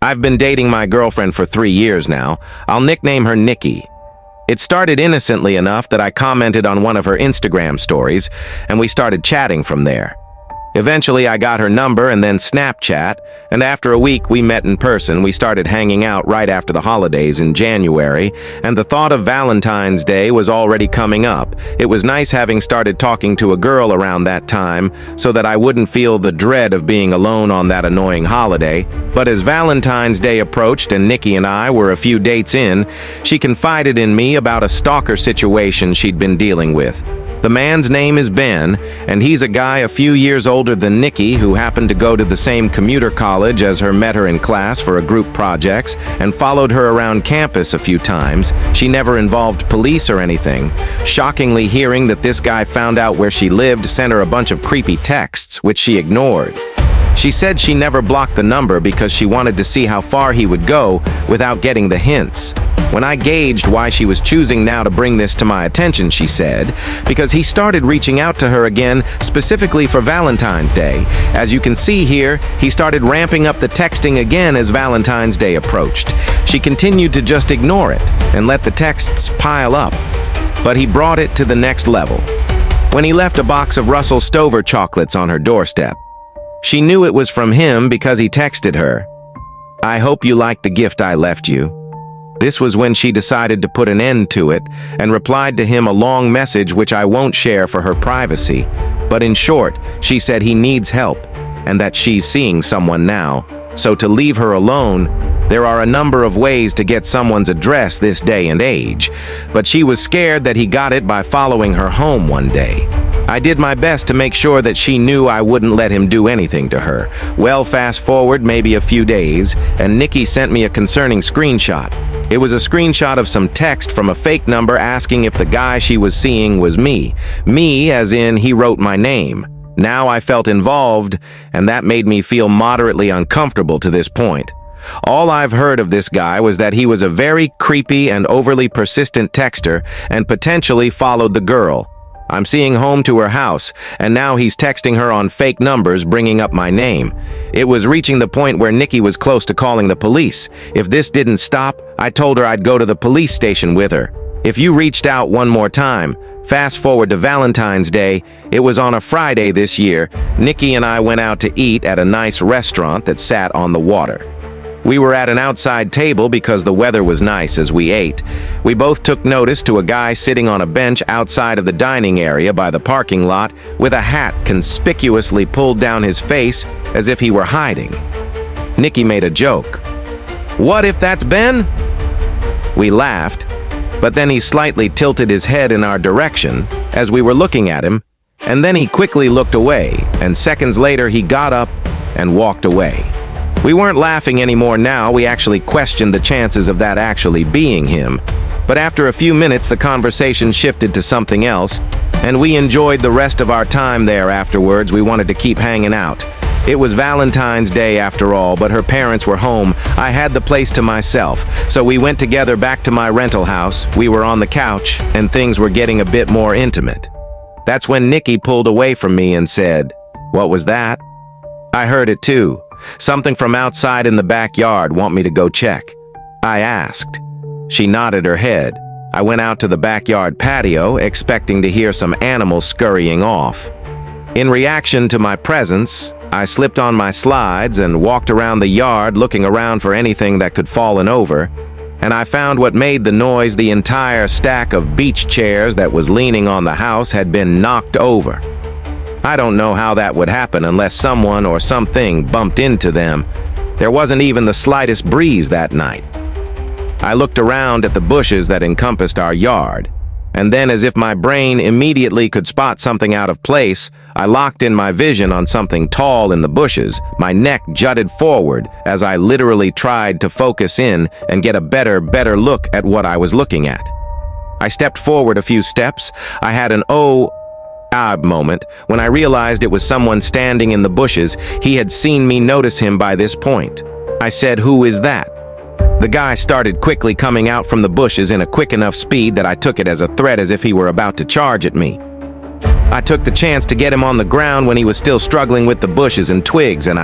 I've been dating my girlfriend for 3 years now. I'll nickname her Nikki. It started innocently enough that I commented on one of her Instagram stories, and we started chatting from there. Eventually, I got her number and then Snapchat, and after a week we met in person. We started hanging out right after the holidays in January, and the thought of Valentine's Day was already coming up. It was nice having started talking to a girl around that time so that I wouldn't feel the dread of being alone on that annoying holiday. But as Valentine's Day approached and Nikki and I were a few dates in, she confided in me about a stalker situation she'd been dealing with. The man's name is Ben, and he's a guy a few years older than Nikki who happened to go to the same commuter college as her, met her in class for a group projects, and followed her around campus a few times. She never involved police or anything. Shockingly, hearing that this guy found out where she lived sent her a bunch of creepy texts, which she ignored. She said she never blocked the number because she wanted to see how far he would go without getting the hints. When I gauged why she was choosing now to bring this to my attention, she said, because he started reaching out to her again specifically for Valentine's Day. As you can see here, he started ramping up the texting again as Valentine's Day approached. She continued to just ignore it and let the texts pile up. But he brought it to the next level when he left a box of Russell Stover chocolates on her doorstep. She knew it was from him because he texted her, "I hope you like the gift I left you." This was when she decided to put an end to it and replied to him a long message which I won't share for her privacy. But in short, she said he needs help and that she's seeing someone now. So to leave her alone, there are a number of ways to get someone's address this day and age. But she was scared that he got it by following her home one day. I did my best to make sure that she knew I wouldn't let him do anything to her. Well, fast forward maybe a few days, and Nikki sent me a concerning screenshot. It was a screenshot of some text from a fake number asking if the guy she was seeing was me. Me, as in he wrote my name. Now I felt involved, and that made me feel moderately uncomfortable to this point. All I've heard of this guy was that he was a very creepy and overly persistent texter and potentially followed the girl. I'm seeing home to her house, and now he's texting her on fake numbers bringing up my name. It was reaching the point where Nikki was close to calling the police. If this didn't stop, I told her I'd go to the police station with her. If you reached out one more time, fast forward to Valentine's Day, it was on a Friday this year, Nikki and I went out to eat at a nice restaurant that sat on the water. We were at an outside table because the weather was nice as we ate. We both took notice to a guy sitting on a bench outside of the dining area by the parking lot with a hat conspicuously pulled down his face as if he were hiding. Nikki made a joke. "What if that's Ben?" We laughed, but then he slightly tilted his head in our direction as we were looking at him, and then he quickly looked away, and seconds later he got up and walked away. We weren't laughing anymore now, we actually questioned the chances of that actually being him. But after a few minutes, the conversation shifted to something else, and we enjoyed the rest of our time there afterwards. We wanted to keep hanging out. It was Valentine's Day after all, but her parents were home. I had the place to myself, so we went together back to my rental house. We were on the couch, and things were getting a bit more intimate. That's when Nikki pulled away from me and said, "What was that?" I heard it too. Something from outside in the backyard. Want me to go check? I asked. She nodded her head. I went out to the backyard patio, expecting to hear some animals scurrying off. In reaction to my presence, I slipped on my slides and walked around the yard looking around for anything that could fallen over, and I found what made the noise. The entire stack of beach chairs that was leaning on the house had been knocked over. I don't know how that would happen unless someone or something bumped into them. There wasn't even the slightest breeze that night. I looked around at the bushes that encompassed our yard, and then, as if my brain immediately could spot something out of place, I locked in my vision on something tall in the bushes. My neck jutted forward as I literally tried to focus in and get a better look at what I was looking at. I stepped forward a few steps. I had an moment when I realized it was someone standing in the bushes. He had seen me notice him by this point. I said, "Who is that?" The guy started quickly coming out from the bushes in a quick enough speed that I took it as a threat, as if he were about to charge at me. I took the chance to get him on the ground when he was still struggling with the bushes and twigs, and